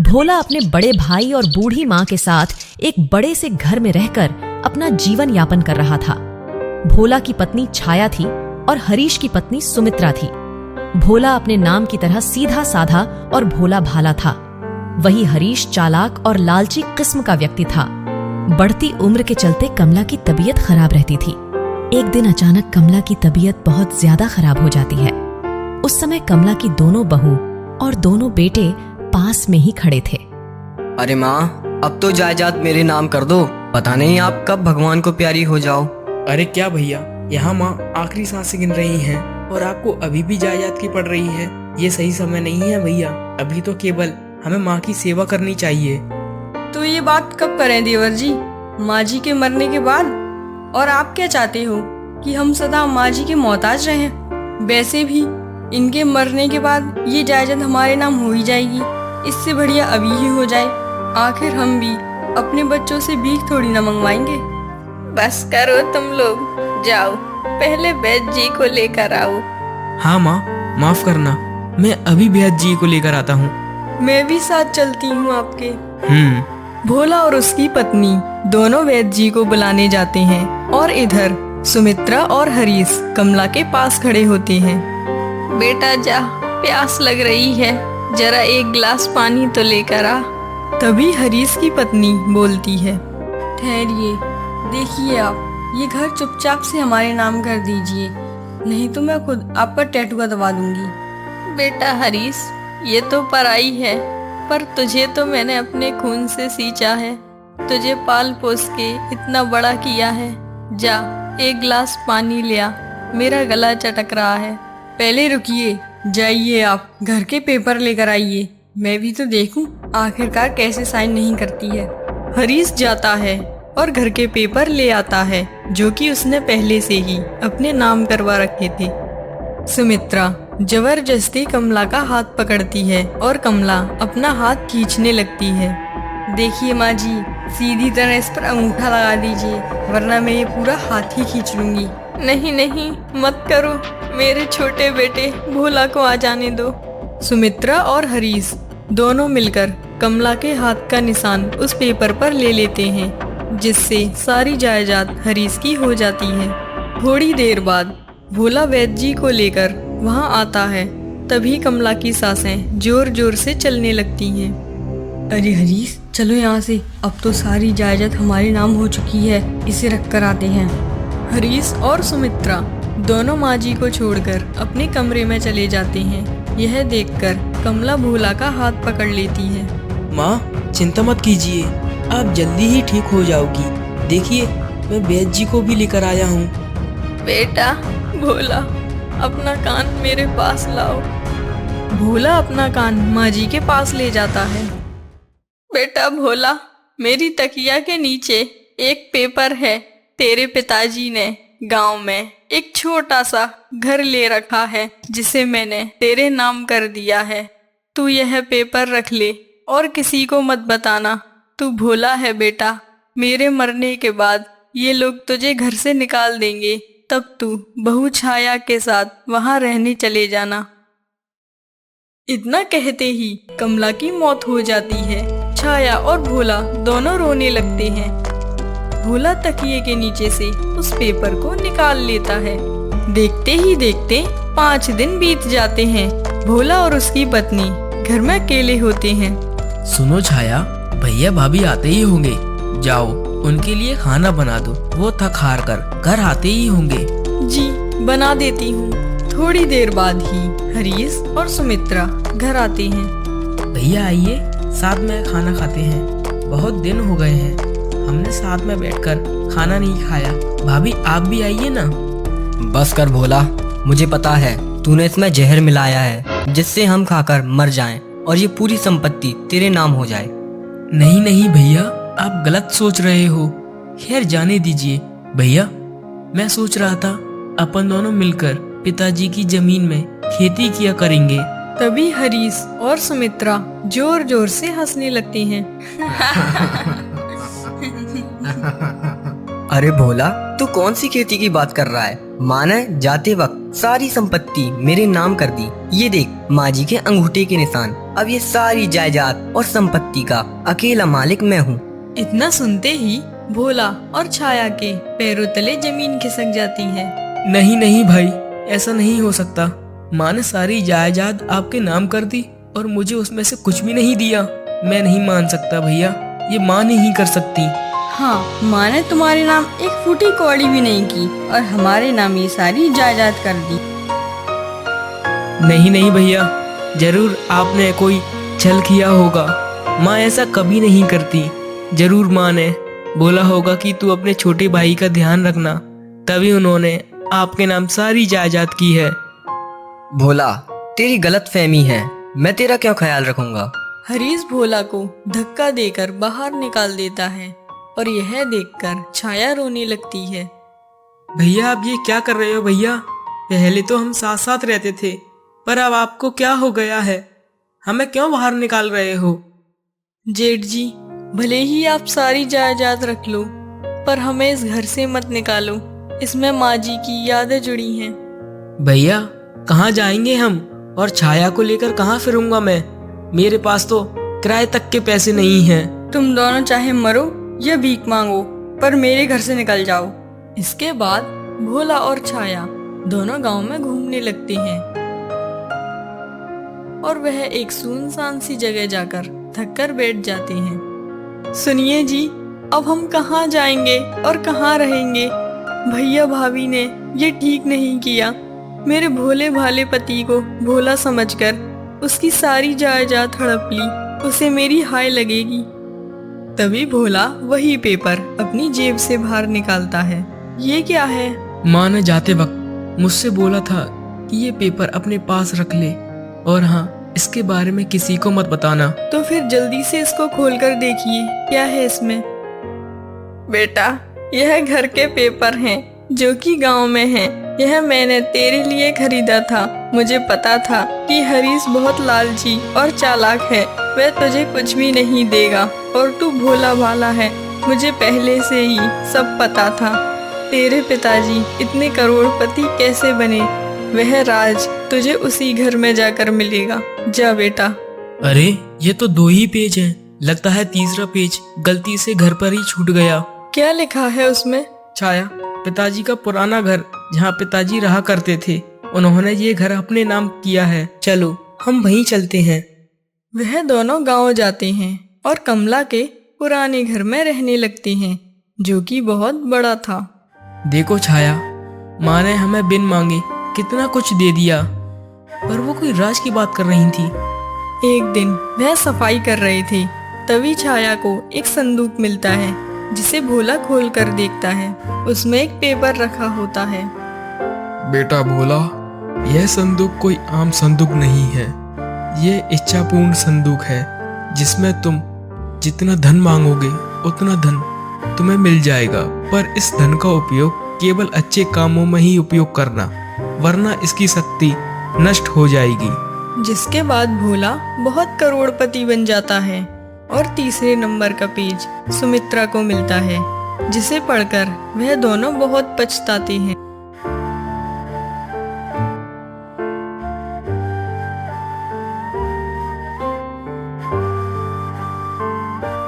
भोला अपने बड़े भाई और बूढ़ी माँ के साथ एक बड़े से घर में रहकर अपना जीवन यापन कर रहा था। भोला की पत्नी छाया थी और हरीश की पत्नी सुमित्रा थी। भोला अपने नाम की तरह सीधा साधा और भोला भाला था। वही हरीश चालाक और लालची किस्म का व्यक्ति था। बढ़ती उम्र के चलते कमला की तबीयत खराब रहती थी। एक दिन अचानक कमला की तबीयत बहुत ज्यादा खराब हो जाती है। उस समय कमला की दोनों बहू और दोनों बेटे पास में ही खड़े थे। अरे माँ, अब तो जायदाद मेरे नाम कर दो। पता नहीं आप कब भगवान को प्यारी हो जाओ। अरे क्या भैया, यहाँ माँ आखिरी सांसें गिन रही हैं और आपको अभी भी जायदाद की पड़ रही है। ये सही समय नहीं है भैया। अभी तो केवल हमें माँ की सेवा करनी चाहिए। तो ये बात कब करें देवर जी? माँ जी के मरने के बाद? और आप क्या चाहते हो कि हम सदा माँ जी के मोहताज रहें? वैसे भी इनके मरने के बाद ये जायदाद हमारे नाम हो ही जाएगी। इससे बढ़िया अभी ही हो जाए। आखिर हम भी अपने बच्चों से भीख थोड़ी ना मंगवाएंगे। बस करो तुम लोग, जाओ पहले वैद्य जी को लेकर आओ। हाँ माँ, माफ करना, मैं अभी वैद्य जी को लेकर आता हूँ। मैं भी साथ चलती हूँ आपके। भोला और उसकी पत्नी दोनों वैद्य जी को बुलाने जाते हैं और इधर सुमित्रा और हरीश कमला के पास खड़े होते हैं। बेटा जा, प्यास लग रही है, जरा एक गिलास पानी तो लेकर आ। तभी हरीश की पत्नी बोलती है, ठहरिए, देखिए आप ये घर चुपचाप से हमारे नाम कर दीजिए, नहीं तो मैं खुद आप पर टैटू दबा दूंगी। बेटा हरीश, ये तो पराई है, पर तुझे तो मैंने अपने खून से सींचा है, तुझे पाल पोस के इतना बड़ा किया है। जा एक गिलास पानी ले आ, मेरा गला चटक रहा है। पहले रुकिए, जाइए आप घर के पेपर लेकर आइए, मैं भी तो देखूं आखिरकार कैसे साइन नहीं करती है। हरीश जाता है और घर के पेपर ले आता है जो कि उसने पहले से ही अपने नाम करवा रखे थे। सुमित्रा जबरदस्ती कमला का हाथ पकड़ती है और कमला अपना हाथ खींचने लगती है। देखिए माँ जी, सीधी तरह इस पर अंगूठा लगा दीजिए, वरना मैं ये पूरा हाथ ही खींच लूंगी। नहीं नहीं, मत करो, मेरे छोटे बेटे भोला को आ जाने दो। सुमित्रा और हरीश दोनों मिलकर कमला के हाथ का निशान उस पेपर पर ले लेते हैं, जिससे सारी जायदाद हरीश की हो जाती है। थोड़ी देर बाद भोला वैद्य जी को लेकर वहां आता है। तभी कमला की सांसें जोर जोर से चलने लगती हैं। अरे हरीश, चलो यहाँ से, अब तो सारी जायदाद हमारे नाम हो चुकी है, इसे रख कर आते हैं। हरीश और सुमित्रा दोनों माँ जी को छोड़कर अपने कमरे में चले जाते हैं। यह देखकर कमला भोला का हाथ पकड़ लेती है। माँ चिंता मत कीजिए, आप जल्दी ही ठीक हो जाओगी। देखिए, मैं वैद्य जी को भी लेकर आया हूँ। बेटा भोला, अपना कान मेरे पास लाओ। भोला अपना कान माँ जी के पास ले जाता है। बेटा भोला, मेरी तकिया के नीचे एक पेपर है। तेरे पिताजी ने गांव में एक छोटा सा घर ले रखा है, जिसे मैंने तेरे नाम कर दिया है। तू यह पेपर रख ले और किसी को मत बताना। तू भोला है बेटा। मेरे मरने के बाद ये लोग तुझे घर से निकाल देंगे, तब तू बहू छाया के साथ वहां रहने चले जाना। इतना कहते ही कमला की मौत हो जाती है। छाया और भोला दोनों रोने लगते हैं। भोला तकिए के नीचे से उस पेपर को निकाल लेता है। देखते ही देखते 5 दिन बीत जाते हैं। भोला और उसकी पत्नी घर में अकेले होते हैं। सुनो छाया, भैया भाभी आते ही होंगे, जाओ उनके लिए खाना बना दो, वो थक हार कर घर आते ही होंगे। जी बना देती हूँ। थोड़ी देर बाद ही हरीश और सुमित्रा घर आते हैं। भैया आइए, साथ में खाना खाते हैं। बहुत दिन हो गए हैं हमने साथ में बैठकर खाना नहीं खाया। भाभी आप भी आइए ना। बस कर भोला, मुझे पता है तूने इसमें जहर मिलाया है, जिससे हम खाकर मर जाएं और ये पूरी संपत्ति तेरे नाम हो जाए। नहीं नहीं भैया, आप गलत सोच रहे हो। खैर जाने दीजिए भैया। मैं सोच रहा था अपन दोनों मिलकर पिताजी की जमीन में खेती किया करेंगे। तभी हरीश और सुमित्रा जोर जोर से हंसने लगते हैं। अरे भोला, तू कौन सी खेती की बात कर रहा है? माँ ने जाते वक्त सारी संपत्ति मेरे नाम कर दी। ये देख माँ जी के अंगूठे के निशान। अब ये सारी जायदाद और संपत्ति का अकेला मालिक मैं हूँ। इतना सुनते ही भोला और छाया के पैरों तले जमीन खिसक जाती है। नहीं नहीं भाई, ऐसा नहीं हो सकता। माँ ने सारी जायदाद आपके नाम कर दी और मुझे उसमें से कुछ भी नहीं दिया। मैं नहीं मान सकता भैया, ये माँ नहीं कर सकती। हाँ, माँ ने तुम्हारे नाम एक फूटी कौड़ी भी नहीं की और हमारे नाम ये सारी जायदाद कर दी। नहीं नहीं भैया, जरूर आपने कोई छल किया होगा। माँ ऐसा कभी नहीं करती। जरूर माँ ने बोला होगा कि तू अपने छोटे भाई का ध्यान रखना, तभी उन्होंने आपके नाम सारी जायदाद की है। भोला, तेरी गलत फहमी है। मैं तेरा क्यों ख्याल रखूंगा। हरीश भोला को धक्का देकर बाहर निकाल देता है और यह देखकर छाया रोने लगती है। भैया आप ये क्या कर रहे हो भैया? पहले तो हम साथ साथ रहते थे, पर अब आपको क्या हो गया है? हमें क्यों बाहर निकाल रहे हो? जेठ जी, भले ही आप सारी जायदाद रख लो, पर हमें इस घर से मत निकालो। इसमें माँ जी की यादें जुड़ी हैं। भैया कहाँ जाएंगे हम? और छाया को लेकर कहाँ फिरूंगा मैं? मेरे पास तो किराए तक के पैसे नहीं हैं। तुम दोनों चाहे मरो या भीख मांगो, पर मेरे घर से निकल जाओ। इसके बाद भोला और छाया दोनों गांव में घूमने लगते हैं और वह एक सुनसान सी जगह जाकर थक कर बैठ जाते हैं। सुनिए जी, अब हम कहाँ जाएंगे और कहाँ रहेंगे? भैया भाभी ने ये ठीक नहीं किया। मेरे भोले भाले पति को भोला समझकर उसकी सारी जायदाद हड़प ली। उसे मेरी हाय लगेगी। तभी भोला वही पेपर अपनी जेब से बाहर निकालता है। ये क्या है? माँ ने जाते वक्त मुझसे बोला था कि ये पेपर अपने पास रख ले, और हाँ, इसके बारे में किसी को मत बताना। तो फिर जल्दी से इसको खोलकर देखिए, क्या है इसमें? बेटा, यह घर के पेपर हैं जो कि गांव में हैं। यह मैंने तेरे लिए खरीदा था। मुझे पता था कि हरीश बहुत लालची और चालाक है। वह तुझे कुछ भी नहीं देगा और तू भोला भाला है। मुझे पहले से ही सब पता था। तेरे पिताजी इतने करोड़पति कैसे बने, वह राज तुझे उसी घर में जाकर मिलेगा। जा बेटा। अरे ये तो 2 ही पेज हैं। लगता है तीसरा पेज गलती से घर पर ही छूट गया। क्या लिखा है उसमें? छाया, पिताजी का पुराना घर जहाँ पिताजी रहा करते थे, उन्होंने ये घर अपने नाम किया है। चलो हम वहीं चलते हैं। वह दोनों गांव जाते हैं और कमला के पुराने घर में रहने लगते हैं, जो कि बहुत बड़ा था। देखो छाया, माँ ने हमें बिन मांगे कितना कुछ दे दिया, पर वो कोई राज की बात कर रही थी। एक दिन वह सफाई कर रहे थे, तभी छाया को एक संदूक मिलता है, जिसे भोला खोल कर देखता है। उसमें एक पेपर रखा होता है। बेटा भोला, यह संदूक कोई आम संदूक नहीं है। ये इच्छापूर्ण संदूक है, जिसमें तुम जितना धन मांगोगे उतना धन तुम्हें मिल जाएगा। पर इस धन का उपयोग केवल अच्छे कामों में ही उपयोग करना, वरना इसकी शक्ति नष्ट हो जाएगी। जिसके बाद भोला बहुत करोड़पति बन जाता है और तीसरे नंबर का पेज सुमित्रा को मिलता है, जिसे पढ़कर वह दोनों बहुत पछताते हैं।